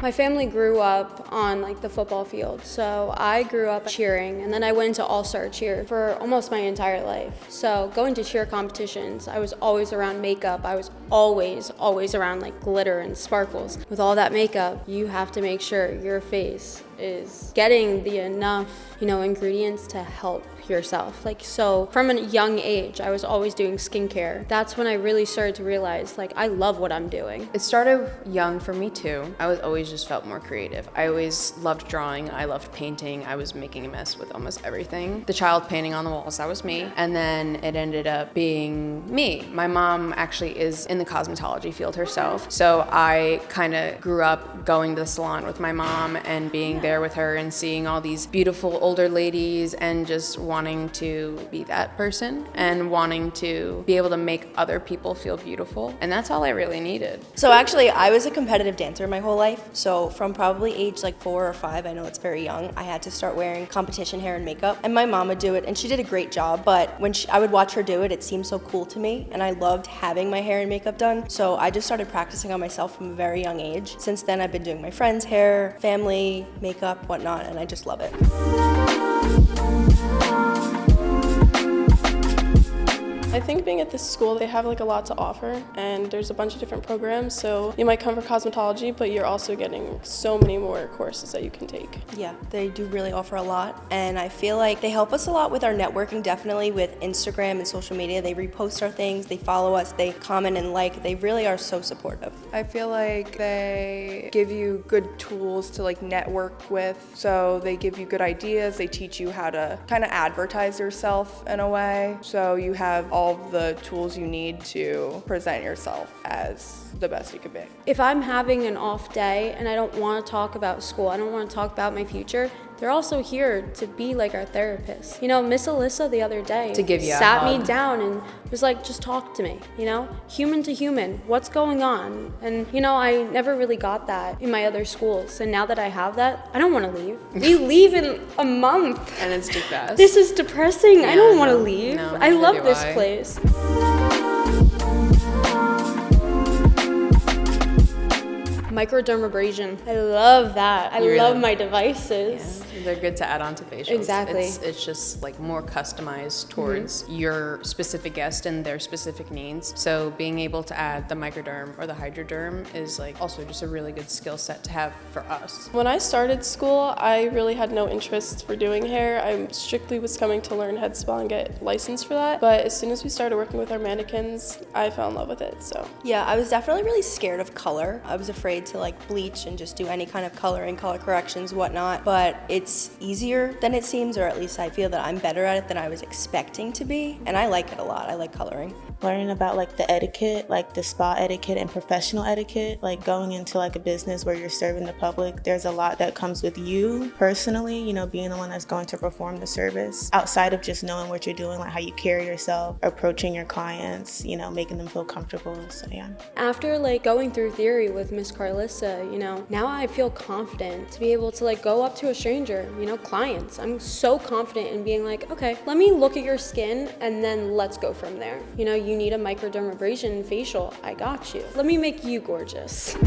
My family grew up on like the football field, so I grew up cheering, and then I went to all-star cheer for almost my entire life. So going to cheer competitions, I was always around makeup. I was always around like glitter and sparkles. With all that makeup, you have to make sure your face is getting the enough, ingredients to help yourself. Like, so from a young age, I was always doing skincare. That's when I really started to realize, like, I love what I'm doing. It started young for me too. I was always just felt more creative. I always loved drawing. I loved painting. I was making a mess with almost everything. The child painting on the walls, that was me. And then it ended up being me. My mom actually is in the cosmetology field herself. So I kind of grew up going to the salon with my mom and being there with her and seeing all these beautiful older ladies and just wanting to be that person and wanting to be able to make other people feel beautiful. And that's all I really needed. So actually, I was a competitive dancer my whole life. So from probably age like 4 or 5, I know it's very young, I had to start wearing competition hair and makeup. And my mom would do it, and she did a great job. But when I would watch her do it, it seemed so cool to me. And I loved having my hair and makeup done. So I just started practicing on myself from a very young age. Since then, I've been doing my friends' hair, family, makeup, whatnot, and I just love it. I think being at this school, they have like a lot to offer, and there's a bunch of different programs. So you might come for cosmetology, but you're also getting so many more courses that you can take. Yeah, they do really offer a lot, and I feel like they help us a lot with our networking, definitely with Instagram and social media. They repost our things, they follow us, they comment and like. They really are so supportive. I feel like they give you good tools to like network with. So they give you good ideas, they teach you how to kind of advertise yourself in a way. So you have all the tools you need to present yourself as the best you could be. If I'm having an off day and I don't want to talk about school, I don't want to talk about my future, they're also here to be like our therapist. Miss Alyssa the other day to give you sat me down and was like, just talk to me, human to human, what's going on? And I never really got that in my other schools. And now that I have that, I don't want to leave. We leave in a month. And it's too fast. This is depressing. Yeah, I don't want to leave. No, I love do this I. place. Microdermabrasion. I love that. I love my devices. Yeah, they're good to add on to facials. Exactly. It's just like more customized towards your specific guest and their specific needs. So being able to add the microderm or the hydroderm is like also just a really good skill set to have for us. When I started school, I really had no interest for doing hair. I strictly was coming to learn head spa and get licensed for that. But as soon as we started working with our mannequins, I fell in love with it. So Yeah, I was definitely really scared of color. I was afraid to like bleach and just do any kind of coloring, color corrections, whatnot. But it's easier than it seems, or at least I feel that I'm better at it than I was expecting to be. And I like it a lot. I like coloring. Learning about like the etiquette, like the spa etiquette and professional etiquette, like going into like a business where you're serving the public, there's a lot that comes with you personally, being the one that's going to perform the service outside of just knowing what you're doing, like how you carry yourself, approaching your clients, making them feel comfortable. So yeah. After like going through theory with Miss Carlissa, now I feel confident to be able to like go up to a stranger, clients. I'm so confident in being like, okay, let me look at your skin and then let's go from there. You need a microdermabrasion facial, I got you. Let me make you gorgeous.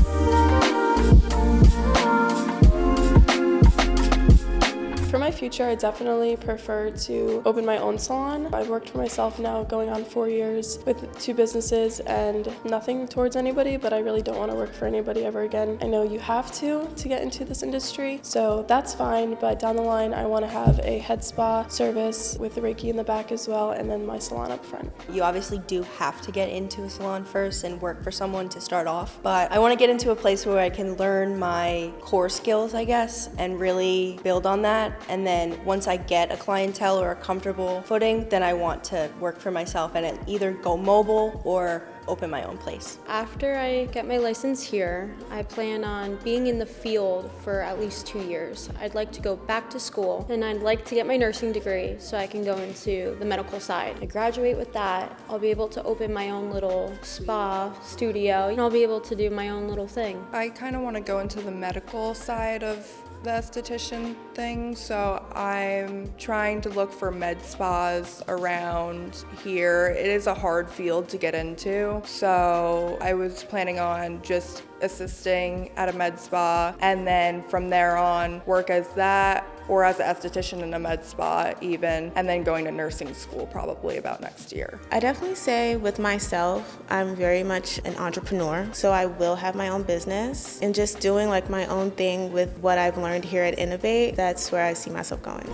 for my future, I definitely prefer to open my own salon. I've worked for myself now going on 4 years with 2 businesses, and nothing towards anybody, but I really don't want to work for anybody ever again. I know you have to get into this industry, so that's fine, but down the line I want to have a head spa service with the Reiki in the back as well, and then my salon up front. You obviously do have to get into a salon first and work for someone to start off, but I want to get into a place where I can learn my core skills, I guess, and really build on that. And then once I get a clientele or a comfortable footing, then I want to work for myself and either go mobile or open my own place. After I get my license here, I plan on being in the field for at least 2 years. I'd like to go back to school, and I'd like to get my nursing degree so I can go into the medical side. I graduate with that, I'll be able to open my own little spa studio, and I'll be able to do my own little thing. I kind of want to go into the medical side of the esthetician thing, so I'm trying to look for med spas around here. It is a hard field to get into, so I was planning on just assisting at a med spa and then from there on work as that or as an esthetician in a med spa even, and then going to nursing school probably about next year. I definitely say with myself, I'm very much an entrepreneur, so I will have my own business and just doing like my own thing with what I've learned here at Innovate. That's where I see myself going.